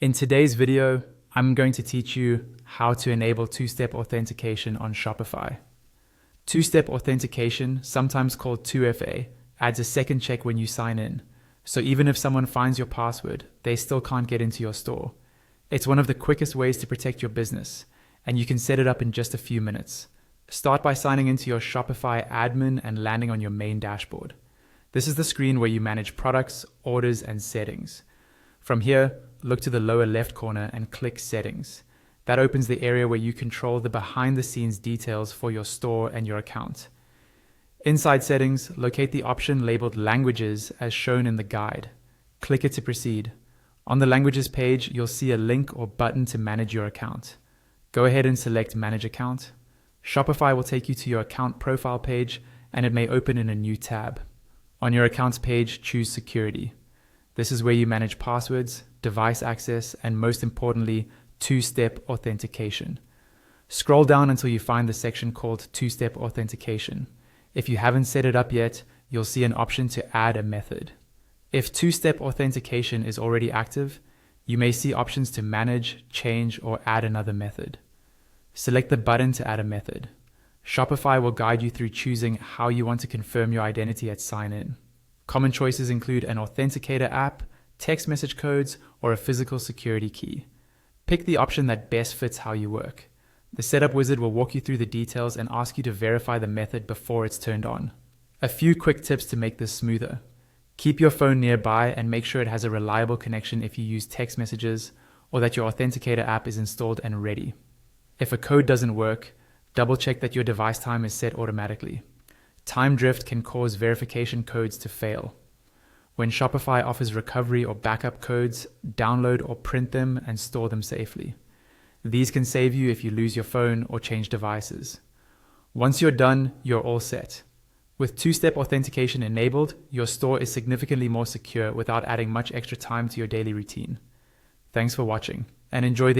In today's video, I'm going to teach you how to enable two-step authentication on Shopify. Two-step authentication, sometimes called 2FA, adds a second check when you sign in. So even if someone finds your password, they still can't get into your store. It's one of the quickest ways to protect your business, and you can set it up in just a few minutes. Start by signing into your Shopify admin and landing on your main dashboard. This is the screen where you manage products, orders, and settings. From here, look to the lower left corner and click Settings. That opens the area where you control the behind-the-scenes details for your store and your account. Inside Settings, locate the option labeled Languages as shown in the guide. Click it to proceed. On the Languages page, you'll see a link or button to manage your account. Go ahead and select Manage Account. Shopify will take you to your account profile page, and it may open in a new tab. On your accounts page, choose Security. This is where you manage passwords, device access, and most importantly, two-step authentication. Scroll down until you find the section called Two-Step Authentication. If you haven't set it up yet, you'll see an option to add a method. If two-step authentication is already active, you may see options to manage, change, or add another method. Select the button to add a method. Shopify will guide you through choosing how you want to confirm your identity at sign-in. Common choices include an authenticator app, text message codes, or a physical security key. Pick the option that best fits how you work. The setup wizard will walk you through the details and ask you to verify the method before it's turned on. A few quick tips to make this smoother. Keep your phone nearby and make sure it has a reliable connection if you use text messages, or that your authenticator app is installed and ready. If a code doesn't work, double check that your device time is set automatically. Time drift can cause verification codes to fail. When Shopify offers recovery or backup codes, download or print them and store them safely. These can save you if you lose your phone or change devices. Once you're done, you're all set. With two-step authentication enabled, your store is significantly more secure without adding much extra time to your daily routine. Thanks for watching, and enjoy the